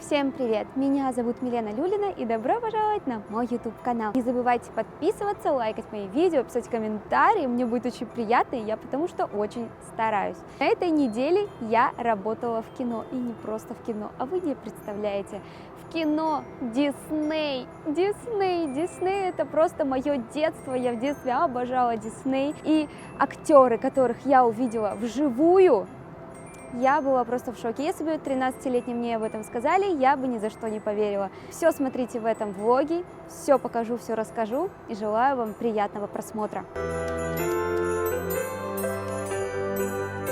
Всем привет! Меня зовут Милена Люлина и добро пожаловать на мой YouTube канал. Не забывайте подписываться, лайкать мои видео, писать комментарии, мне будет очень приятно, и я потому что очень стараюсь. На этой неделе я работала в кино, и не просто в кино, а вы не представляете, в кино Дисней. Дисней это просто мое детство, я в детстве обожала Дисней, и актеры, которых я увидела вживую, я была просто в шоке. Если бы 13-летней мне об этом сказали, я бы ни за что не поверила. Все смотрите в этом влоге, все покажу, все расскажу и желаю вам приятного просмотра.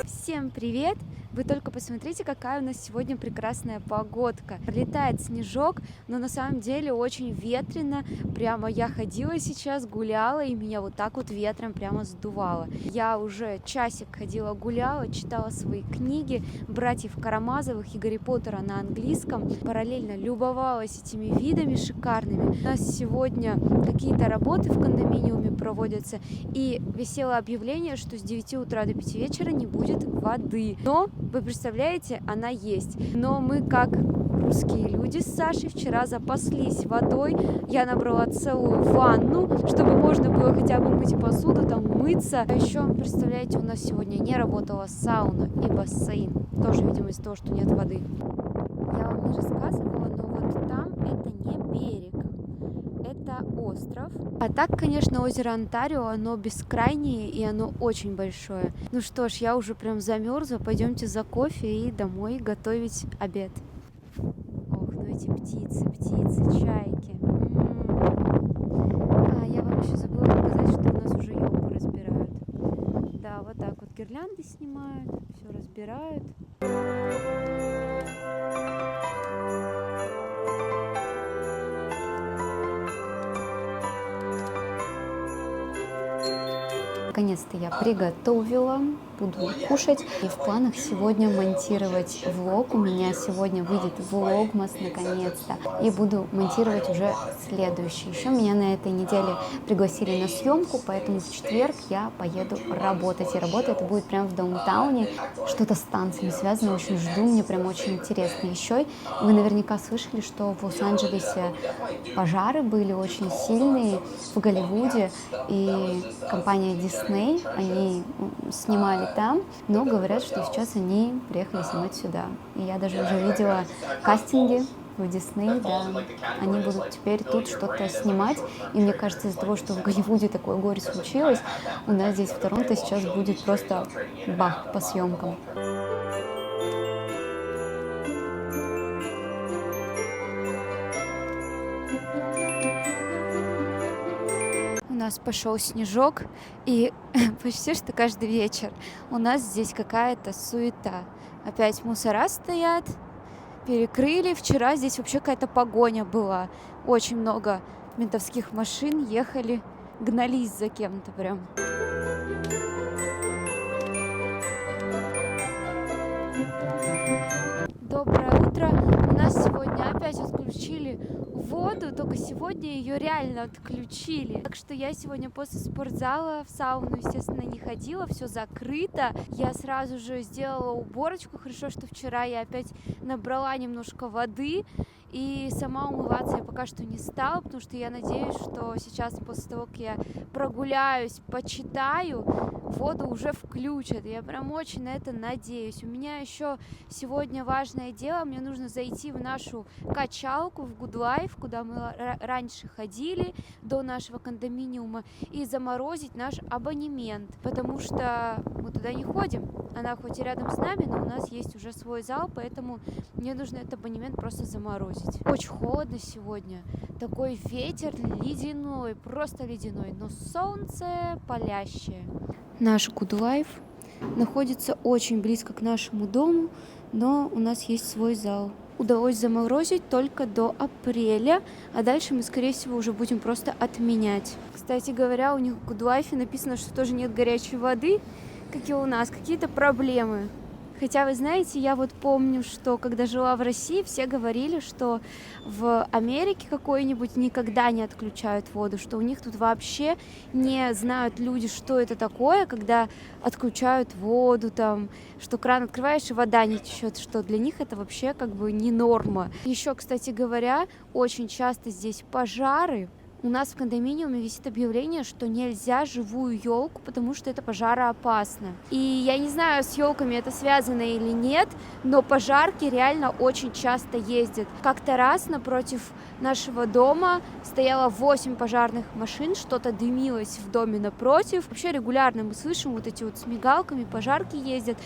Всем привет! Вы только посмотрите, какая у нас сегодня прекрасная погодка. Пролетает снежок, но на самом деле очень ветрено. Прямо я ходила сейчас, гуляла, и меня вот так вот ветром прямо сдувало. Я уже часик ходила, гуляла, читала свои книги братьев Карамазовых и Гарри Поттера на английском. Параллельно любовалась этими видами шикарными. У нас сегодня какие-то работы в кондоминиуме проводятся, и висело объявление, что с 9 утра до 5 вечера не будет воды. Но вы представляете, она есть. Но мы, как русские люди с Сашей, вчера запаслись водой. Я набрала целую ванну, чтобы можно было хотя бы мыть посуду, там мыться. А еще, представляете, у нас сегодня не работала сауна и бассейн. Тоже, видимо, из-за того, что нет воды. Я вам не рассказывала, но вот там это не берег. Это остров. А так, конечно, озеро Онтарио, оно бескрайнее и оно очень большое. Ну что ж, я уже прям замерзла. Пойдемте за кофе и домой готовить обед. Ох, ну эти птицы, чайки. А, я вам еще забыла показать, что у нас уже елку разбирают. Да, вот так вот гирлянды снимают, все разбирают. Наконец-то я приготовила, буду кушать. И в планах сегодня монтировать влог. У меня сегодня выйдет влогмас наконец-то. И буду монтировать уже следующий. Еще меня на этой неделе пригласили на съемку, поэтому в четверг я поеду работать. И работа это будет прямо в даунтауне. Что-то с танцами связано, очень жду, мне прям очень интересно. Еще вы наверняка слышали, что в Лос-Анджелесе пожары были очень сильные в Голливуде. И компания Disney, они снимали там, но говорят, что сейчас они приехали снимать сюда. И я даже уже видела кастинги в Disney, да, они будут теперь тут что-то снимать. И мне кажется, из-за того, что в Голливуде такое горе случилось, у нас здесь в Торонто сейчас будет просто бах по съемкам. У нас пошел снежок, и почти что каждый вечер у нас здесь какая-то суета. Опять мусора стоят, перекрыли. Вчера здесь вообще какая-то погоня была. Очень много ментовских машин ехали, гнались за кем-то прям. Доброе утро. У нас сегодня опять отключили воду, только сегодня ее реально отключили. Так что я сегодня после спортзала в сауну, естественно, не ходила, все закрыто. Я сразу же сделала уборочку. Хорошо, что вчера я опять набрала немножко воды. И сама умываться я пока что не стала, потому что я надеюсь, что сейчас, после того, как я прогуляюсь, почитаю, воду уже включат. Я прям очень на это надеюсь. У меня еще сегодня важное дело. Мне нужно зайти в нашу качалку, в Good Life, куда мы раньше ходили до нашего кондоминиума, и заморозить наш абонемент, потому что мы туда не ходим. Она хоть и рядом с нами, но у нас есть уже свой зал, поэтому мне нужно этот абонемент просто заморозить. Очень холодно сегодня, такой ветер ледяной, просто ледяной, но солнце палящее. Наш Good Life находится очень близко к нашему дому, но у нас есть свой зал. Удалось заморозить только до апреля, а дальше мы, скорее всего, уже будем просто отменять. Кстати говоря, у них в Good Life написано, что тоже нет горячей воды, как и у нас, какие-то проблемы. Хотя, вы знаете, я вот помню, что когда жила в России, все говорили, что в Америке какой-нибудь никогда не отключают воду, что у них тут вообще не знают люди, что это такое, когда отключают воду, там, что кран открываешь и вода не течет, что для них это вообще как бы не норма. Еще, кстати говоря, очень часто здесь пожары. У нас в кондоминиуме висит объявление, что нельзя живую елку, потому что это пожароопасно. И я не знаю, с елками это связано или нет, но пожарки реально очень часто ездят. Как-то раз напротив нашего дома стояло 8 пожарных машин, что-то дымилось в доме напротив. Вообще регулярно мы слышим вот эти вот с мигалками, пожарки ездят.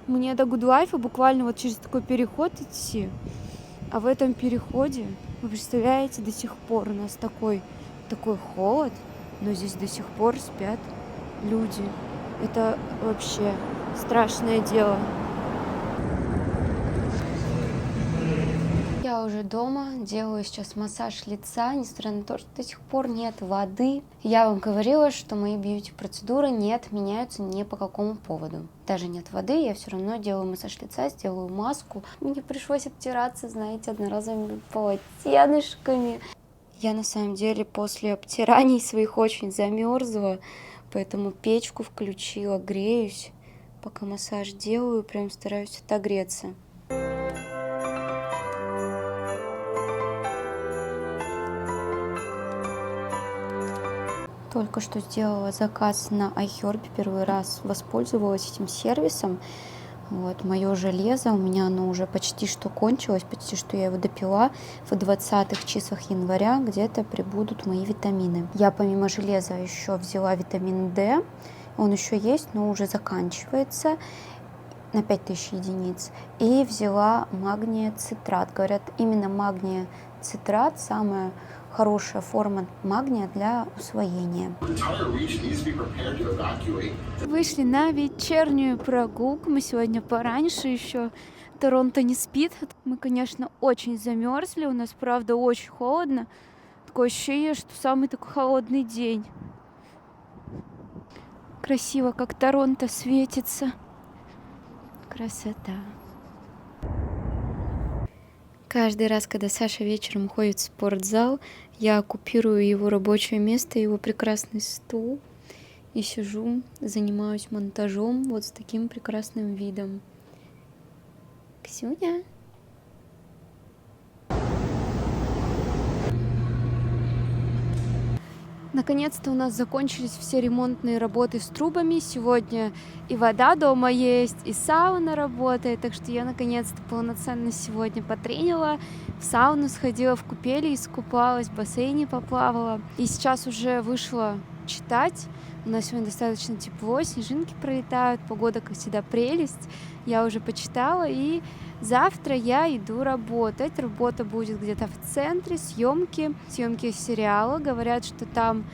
Мне до Гудлайфа буквально вот через такой переход идти. А в этом переходе, вы представляете, до сих пор у нас такой холод, но здесь до сих пор спят люди. Это вообще страшное дело. Я уже дома, делаю сейчас массаж лица, несмотря на то, что до сих пор нет воды. Я вам говорила, что мои бьюти-процедуры не отменяются ни по какому поводу. Даже нет воды, я все равно делаю массаж лица, сделаю маску. Мне пришлось обтираться, знаете, одноразовыми полотенышками. Я на самом деле после обтираний своих очень замерзла, поэтому печку включила, греюсь. Пока массаж делаю, прям стараюсь отогреться. Только что сделала заказ на iHerb, первый раз воспользовалась этим сервисом. Вот, мое железо, у меня оно уже почти что кончилось, почти что я его допила. В 20-х числах января где-то прибудут мои витамины. Я помимо железа еще взяла витамин D, он еще есть, но уже заканчивается на 5000 единиц. И взяла магния цитрат. Говорят, именно магния цитрат самая хорошая форма магния для усвоения. Вышли на вечернюю прогулку. Мы сегодня пораньше еще. Торонто не спит. Мы, конечно, очень замерзли. У нас, правда, очень холодно. Такое ощущение, что самый такой холодный день. Красиво, как Торонто светится. Красота. Каждый раз, когда Саша вечером ходит в спортзал, я оккупирую его рабочее место, его прекрасный стул, и сижу, занимаюсь монтажом вот с таким прекрасным видом. Ксюня. Наконец-то у нас закончились все ремонтные работы с трубами. Сегодня и вода дома есть, и сауна работает. Так что я наконец-то полноценно сегодня потренила. В сауну сходила, в купели искупалась, в бассейне поплавала. И сейчас уже вышла читать. У нас сегодня достаточно тепло, снежинки пролетают, погода, как всегда, прелесть. Я уже почитала, и завтра я иду работать. Работа будет где-то в центре, съемки сериала. Говорят, что там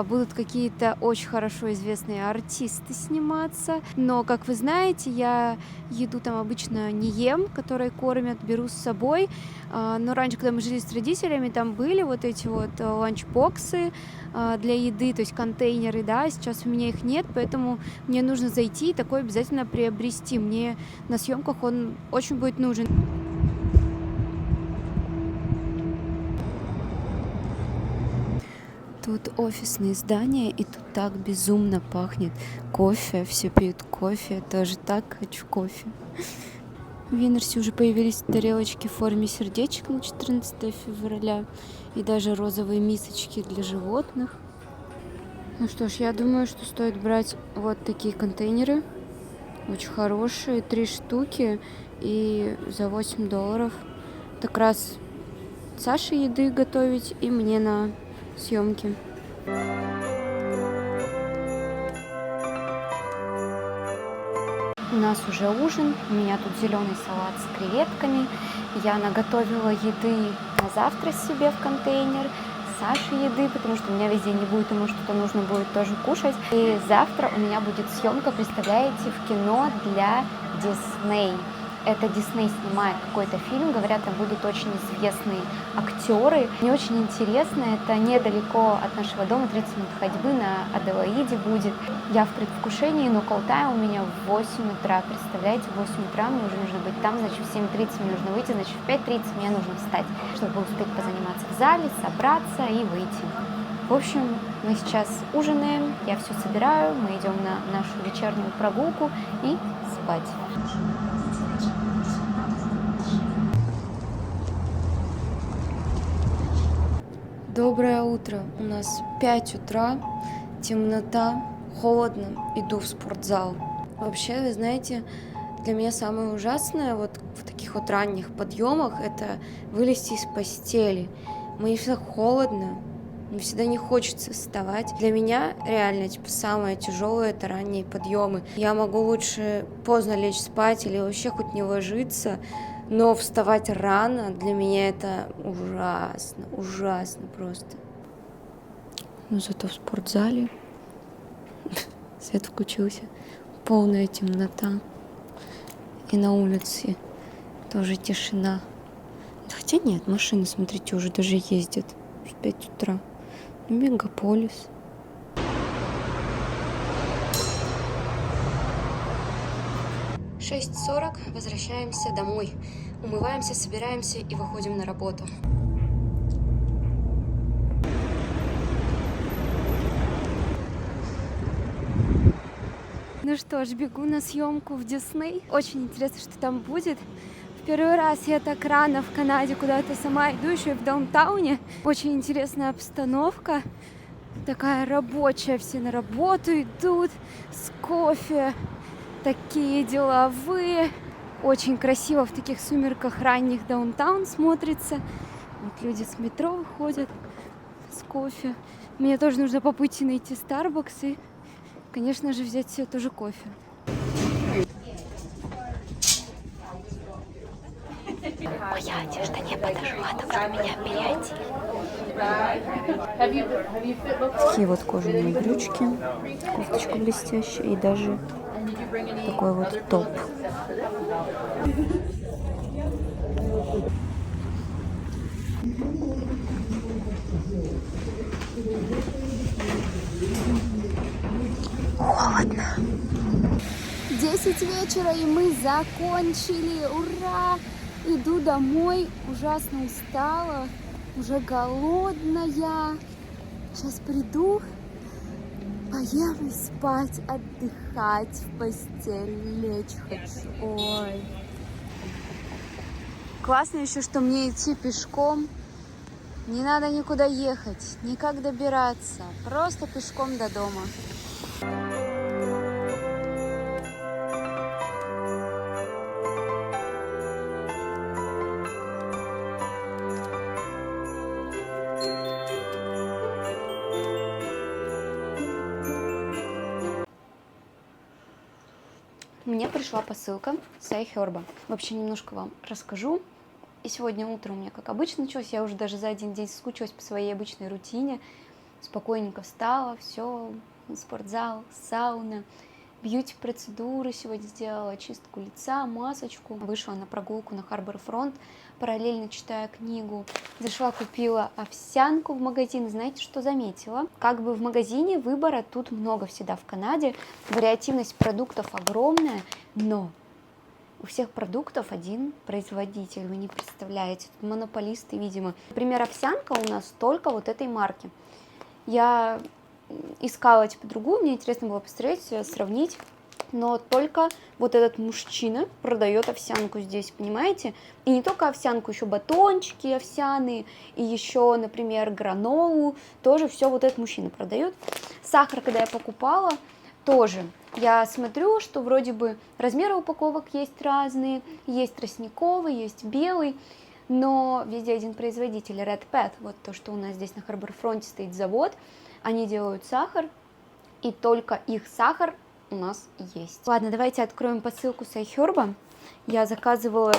будут какие-то очень хорошо известные артисты сниматься. Но, как вы знаете, я еду там обычно не ем, которые кормят, беру с собой. Но раньше, когда мы жили с родителями, там были вот эти вот ланчбоксы для еды, то есть контейнеры, да, сейчас у меня их нет, поэтому мне нужно зайти и такой обязательно приобрести. Мне на съемках он очень будет нужен. Тут офисные здания, и тут так безумно пахнет кофе. Все пьют кофе, я тоже так хочу кофе. В Винерсе уже появились тарелочки в форме сердечек на 14 февраля. И даже розовые мисочки для животных. Ну что ж, я думаю, что стоит брать вот такие контейнеры. Очень хорошие, 3 штуки и за $8. Так раз Саше еды готовить и мне на съемки. У нас уже ужин, у меня тут зеленый салат с креветками. Я наготовила еды на завтра себе в контейнер, Саше еды, потому что у меня везде не будет, ему что-то нужно будет тоже кушать. И завтра у меня будет съемка, представляете, в кино для Disney. это Дисней снимает какой-то фильм, говорят, там будут очень известные актеры. Мне очень интересно, это недалеко от нашего дома, 30 минут ходьбы, на Аделаиде будет. Я в предвкушении, но колтай у меня в 8 утра, представляете, в 8 утра мне уже нужно быть там, значит, в 7:30 мне нужно выйти, значит, в 5:30 мне нужно встать, чтобы успеть позаниматься в зале, собраться и выйти. В общем, мы сейчас ужинаем, я все собираю, мы идем на нашу вечернюю прогулку и спать. Доброе утро. У нас 5 утра, темнота, холодно, иду в спортзал. Вообще, вы знаете, для меня самое ужасное вот в таких вот ранних подъемах это вылезти из постели. Мне всегда холодно, мне всегда не хочется вставать. Для меня реально самое тяжелое это ранние подъемы. Я могу лучше поздно лечь спать или вообще хоть не ложиться, но вставать рано для меня это ужасно просто. Но зато в спортзале свет включился, полная темнота. И на улице тоже тишина. Хотя нет, машины, смотрите, уже даже ездят в 5 утра. Мегаполис. В 6:40 возвращаемся домой. Умываемся, собираемся и выходим на работу. Ну что ж, бегу на съемку в Дисней. Очень интересно, что там будет. В первый раз я так рано в Канаде куда-то сама иду, еще и в даунтауне. Очень интересная обстановка. Такая рабочая, все на работу идут с кофе. Такие деловые. Очень красиво в таких сумерках ранних даунтаун смотрится. Вот люди с метро выходят с кофе. Мне тоже нужно по пути найти Starbucks и, конечно же, взять себе тоже кофе. Моя одежда не подошла, так что меня переодели. Такие вот кожаные брючки, кофточка блестящая и даже такой вот топ. Холодно. 10 вечера, и мы закончили. Ура! Иду домой, ужасно устала, уже голодная. Сейчас приду, поем и спать, отдыхать, в постель лечь хочу. Ой. Классно еще, что мне идти пешком. Не надо никуда ехать, никак добираться. Просто пешком до дома. Мне пришла посылка с iHerb. Вообще немножко вам расскажу. И сегодня утром у меня, как обычно, началось. Я уже даже за один день соскучилась по своей обычной рутине. Спокойненько встала, все, спортзал, сауна, бьюти-процедуры сегодня сделала, чистку лица, масочку. Вышла на прогулку на Харбор-фронт, параллельно читая книгу. Зашла, купила овсянку в магазин. Знаете, что заметила? Как бы в магазине выбора тут много всегда в Канаде. Вариативность продуктов огромная, но у всех продуктов один производитель, вы не представляете, тут монополисты, видимо. Например, овсянка у нас только вот этой марки. Я искала типа другую, мне интересно было посмотреть, сравнить, но только вот этот мужчина продает овсянку здесь, понимаете? И не только овсянку, еще батончики овсяные, и еще, например, гранолу, тоже все вот этот мужчина продает. Сахар, когда я покупала, тоже. Я смотрю, что вроде бы размеры упаковок есть разные, есть тростниковый, есть белый, но везде один производитель, Red Pet, вот то, что у нас здесь на Харбор-фронте стоит завод, они делают сахар, и только их сахар у нас есть. Ладно, давайте откроем посылку с iHerb. Я заказывала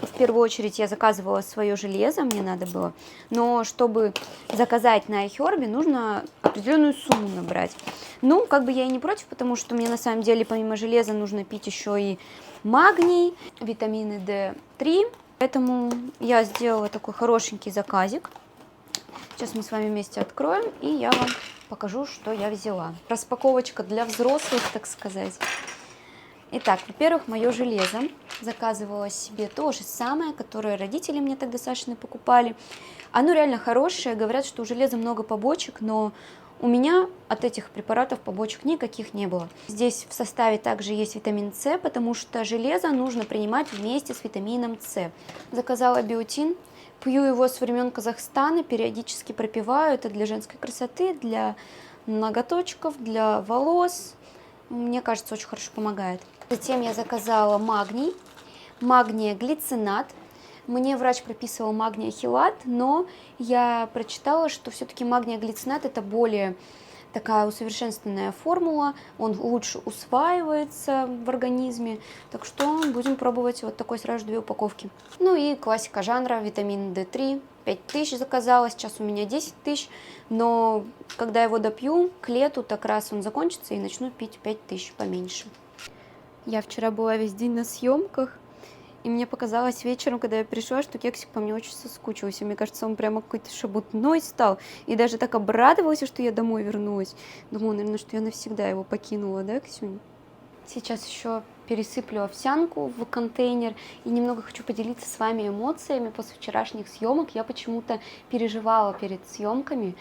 в первую очередь я заказывала свое железо, мне надо было, но чтобы заказать на iHerb, нужно определенную сумму набрать. Ну, как бы я и не против, потому что мне на самом деле помимо железа нужно пить еще и магний, витамины D3, поэтому я сделала такой хорошенький заказик. Сейчас мы с вами вместе откроем, и я вам покажу, что я взяла. Распаковочка для взрослых, так сказать. Итак, во-первых, мое железо. Заказывала себе то же самое, которое родители мне тогда Сашины покупали. Оно реально хорошее. Говорят, что у железа много побочек, но у меня от этих препаратов побочек никаких не было. Здесь в составе также есть витамин С, потому что железо нужно принимать вместе с витамином С. Заказала биотин. Пью его с времен Казахстана, периодически пропиваю. Это для женской красоты, для ноготочков, для волос. Мне кажется, очень хорошо помогает. Затем я заказала магний, магния глицинат. Мне врач прописывал магния хилат, но я прочитала, что все-таки магния глицинат это более такая усовершенствованная формула, он лучше усваивается в организме, так что будем пробовать вот такой сразу 2 упаковки. Ну и классика жанра, витамин D3, 5000 заказала, сейчас у меня 10 000, но когда его допью, к лету так раз он закончится и начну пить 5000 поменьше. Я вчера была весь день на съемках, и мне показалось вечером, когда я пришла, что Кексик по мне очень соскучился. Мне кажется, он прямо какой-то шебутной стал. И даже так обрадовался, что я домой вернулась. Думаю, наверное, что я навсегда его покинула, да, Ксюнь? Сейчас еще пересыплю овсянку в контейнер. И немного хочу поделиться с вами эмоциями после вчерашних съемок. Я почему-то переживала перед съемками,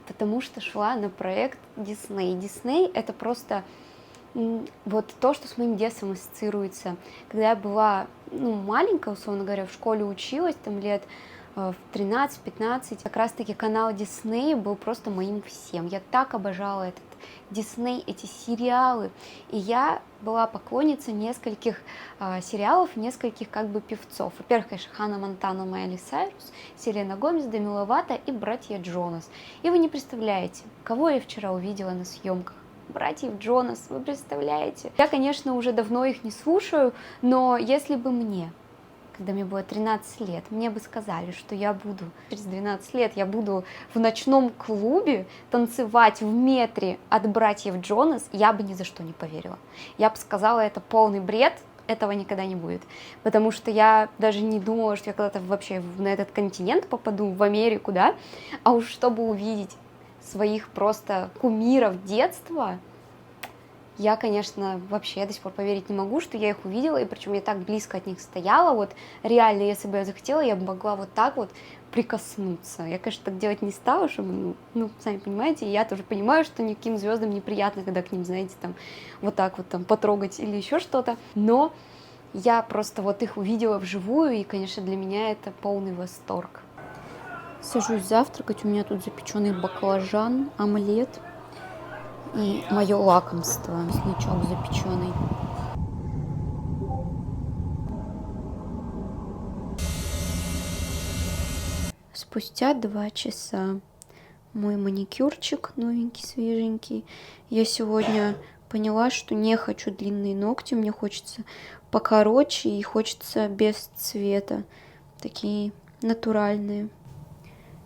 потому что шла на проект Дисней. Дисней — это просто... вот то, что с моим детством ассоциируется. Когда я была маленькая, условно говоря, в школе училась, там лет в 13-15, как раз-таки канал Дисней был просто моим всем. Я так обожала этот Дисней, эти сериалы. И я была поклонницей нескольких сериалов, нескольких как бы певцов. Во-первых, конечно, Ханна Монтана, Майли Сайрус, Селена Гомес, Деми Ловато и братья Джонас. И вы не представляете, кого я вчера увидела на съемках. Братьев Джонас, вы представляете? Я, конечно, уже давно их не слушаю, но если бы мне, когда мне было 13 лет, мне бы сказали, что я буду, через 12 лет я буду в ночном клубе танцевать в метре от братьев Джонас, я бы ни за что не поверила. Я бы сказала, это полный бред, этого никогда не будет, потому что я даже не думала, что я когда-то вообще на этот континент попаду, в Америку, да, а уж чтобы увидеть своих просто кумиров детства, я, конечно, вообще до сих пор поверить не могу, что я их увидела, и причем я так близко от них стояла, вот реально, если бы я захотела, я бы могла вот так вот прикоснуться. Я, конечно, так делать не стала, чтобы, сами понимаете, я тоже понимаю, что никаким звездам неприятно, когда к ним, знаете, там, вот так вот там потрогать или еще что-то, но я просто вот их увидела вживую, и, конечно, для меня это полный восторг. Сажусь завтракать, у меня тут запеченный баклажан, омлет и мое лакомство, мясничок запеченный. Спустя 2 часа мой маникюрчик новенький, свеженький. Я сегодня поняла, что не хочу длинные ногти, мне хочется покороче и хочется без цвета, такие натуральные.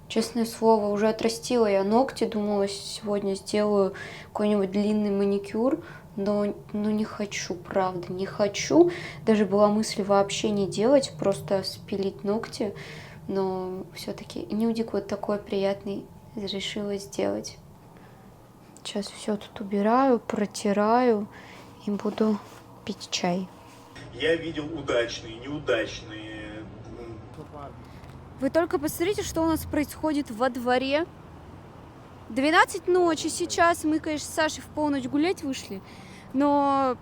Честное слово, уже отрастила я ногти, думала, сегодня сделаю какой-нибудь длинный маникюр, но не хочу, правда, не хочу. Даже была мысль вообще не делать, просто спилить ногти, но все-таки нюдик вот такой приятный решила сделать. Сейчас все тут убираю, протираю и буду пить чай. Я видел удачные, неудачные. Вы только посмотрите, что у нас происходит во дворе. 12 ночи сейчас. Мы, конечно, с Сашей в полночь гулять вышли. Но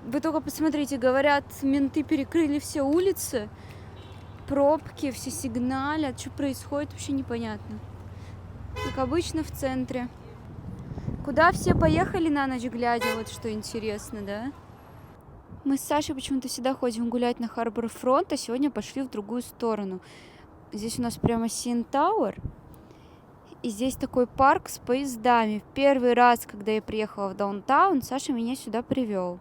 вы только посмотрите, говорят, менты перекрыли все улицы. Пробки, все сигналят. Что происходит, вообще непонятно. Как обычно в центре. Куда все поехали на ночь глядя, вот что интересно, да? Мы с Сашей почему-то всегда ходим гулять на Харбор-фронт, а сегодня пошли в другую сторону. Здесь у нас прямо CN Tower, и здесь такой парк с поездами. В первый раз, когда я приехала в даунтаун, Саша меня сюда привел.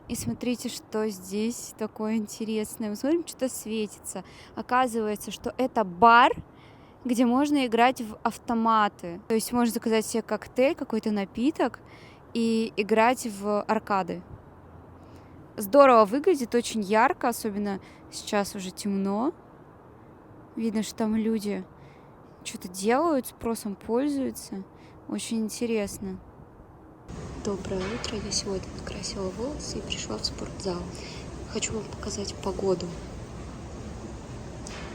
И смотрите, что здесь такое интересное. Мы смотрим, что-то светится. Оказывается, что это бар, где можно играть в автоматы. То есть можно заказать себе коктейль, какой-то напиток и играть в аркады. Здорово выглядит, очень ярко, особенно сейчас уже темно. Видно, что там люди что-то делают, спросом пользуются. Очень интересно. Доброе утро, я сегодня накрасила волосы и пришла в спортзал. Хочу вам показать погоду.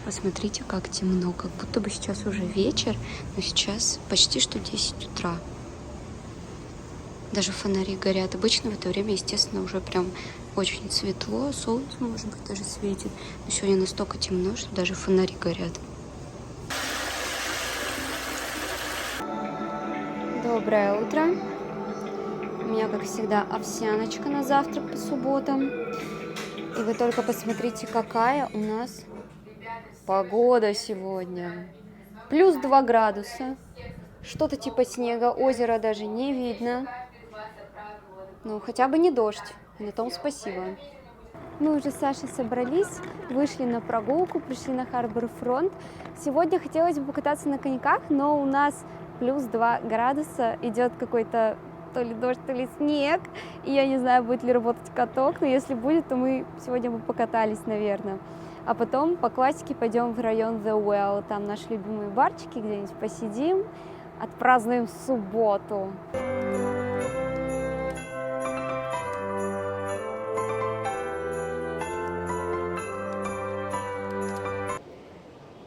Посмотрите, как темно, как будто бы сейчас уже вечер, но сейчас почти что 10 утра. Даже фонари горят. Обычно в это время, естественно, уже прям очень светло, солнце, может быть, даже светит. Но сегодня настолько темно, что даже фонари горят. Доброе утро. У меня, как всегда, овсяночка на завтрак по субботам. И вы только посмотрите, какая у нас погода сегодня. Плюс 2 градуса. Что-то типа снега, озера даже не видно. Ну, хотя бы не дождь. На том спасибо. Мы уже с Сашей собрались, вышли на прогулку, пришли на Харбор-фронт. Сегодня хотелось бы покататься на коньках, но у нас плюс 2 градуса, идет какой-то то ли дождь, то ли снег. И я не знаю, будет ли работать каток, но если будет, то мы сегодня бы покатались, наверное. А потом по классике пойдем в район The Well. Там наши любимые барчики, где-нибудь посидим, отпразднуем субботу.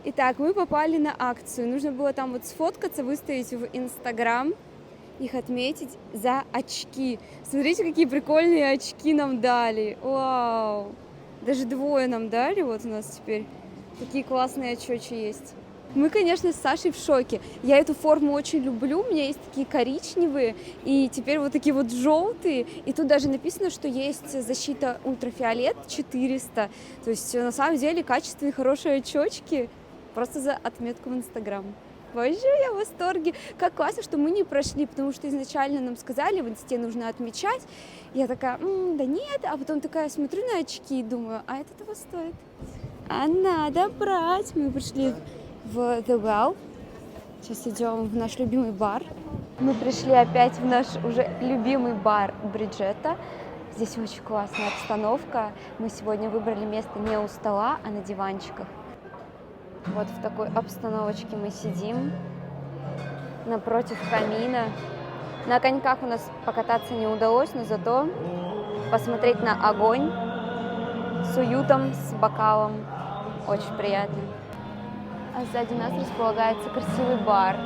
Итак, мы попали на акцию. Нужно было там вот сфоткаться, выставить в Инстаграм, их отметить за очки. Смотрите, какие прикольные очки нам дали. Вау! Даже 2 нам дали, вот у нас теперь такие классные очечи есть. Мы, конечно, с Сашей в шоке. Я эту форму очень люблю, у меня есть такие коричневые, и теперь вот такие вот желтые. И тут даже написано, что есть защита ультрафиолет 400. То есть на самом деле качественные, хорошие очечки. Просто за отметку в Инстаграм. Боже, я в восторге. Как классно, что мы не прошли, потому что изначально нам сказали, в Инсте нужно отмечать. Я такая, да нет, а потом такая смотрю на очки и думаю, а это того стоит. А надо брать. Мы пришли в The Well. Сейчас идем в наш любимый бар. Мы пришли опять в наш уже любимый бар Бриджетта. Здесь очень классная обстановка. Мы сегодня выбрали место не у стола, а на диванчиках. Вот в такой обстановочке мы сидим, напротив камина. На коньках у нас покататься не удалось, но зато посмотреть на огонь с уютом, с бокалом очень приятно. А сзади нас располагается красивый бар.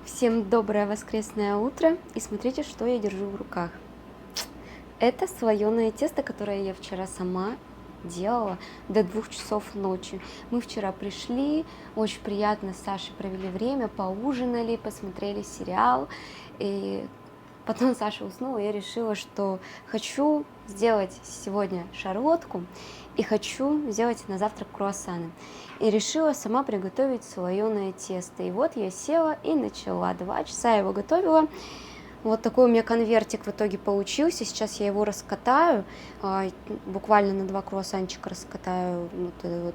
Всем доброе воскресное утро, и смотрите, что я держу в руках. Это слоеное тесто, которое я вчера сама делала до 2 часов ночи. Мы вчера пришли, очень приятно с Сашей провели время, поужинали, посмотрели сериал, и потом Саша уснула, и я решила, что хочу сделать сегодня шарлотку и хочу сделать на завтрак круассаны. И решила сама приготовить слоеное тесто. И вот я села и начала. 2 часа я его готовила. Вот такой у меня конвертик в итоге получился. Сейчас я его раскатаю. Буквально на 2 круассанчика раскатаю вот этот вот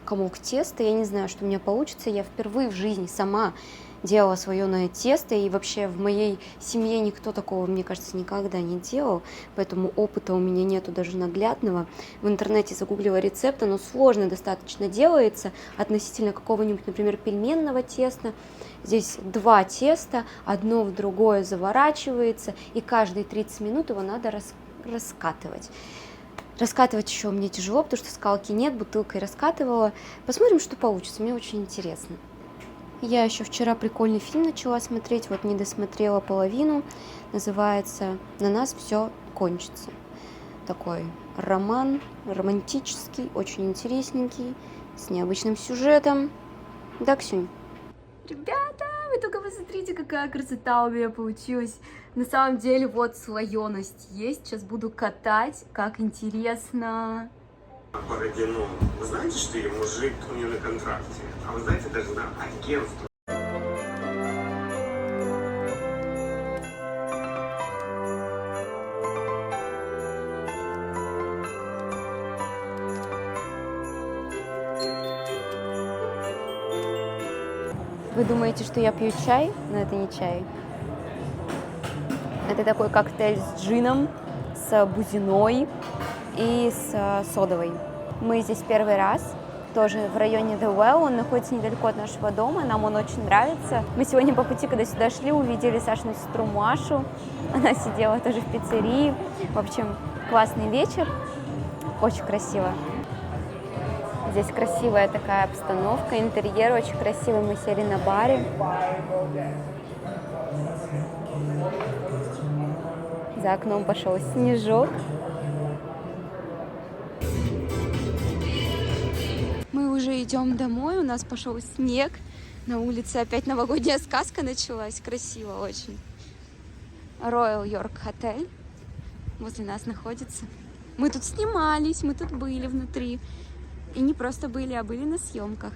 комок теста. Я не знаю, что у меня получится. Я впервые в жизни сама делала слоеное тесто, и вообще в моей семье никто такого, мне кажется, никогда не делал, поэтому опыта у меня нету даже наглядного. В интернете загуглила рецепт, оно сложно достаточно делается относительно какого-нибудь, например, пельменного теста. Здесь 2 теста, одно в другое заворачивается, и каждые 30 минут его надо раскатывать. Раскатывать еще мне тяжело, потому что скалки нет, бутылкой раскатывала. Посмотрим, что получится, мне очень интересно. Я еще вчера прикольный фильм начала смотреть, вот не досмотрела половину, называется «На нас все кончится». Такой роман, романтический, очень интересненький, с необычным сюжетом. Да, Ксюнь? Ребята, вы только посмотрите, какая красота у меня получилась. На самом деле, вот слоеность есть. Сейчас буду катать. Как интересно. Бородину. Вы знаете, что я мужик не на контракте? А вы знаете, даже на агентство. Вы думаете, что я пью чай? Но это не чай. Это такой коктейль с джином, с бузиной и с содовой. Мы здесь первый раз, тоже в районе The Well, он находится недалеко от нашего дома, нам он очень нравится. Мы сегодня по пути, когда сюда шли, увидели Сашину сестру Машу, она сидела тоже в пиццерии. В общем, классный вечер, очень красиво. Здесь красивая такая обстановка, интерьер очень красивый, мы сели на баре. За окном пошел снежок. Мы уже идем домой, у нас пошел снег. На улице опять новогодняя сказка началась. Красиво очень. Royal York Hotel возле нас находится. Мы тут снимались, мы тут были внутри. И не просто были, а были на съемках.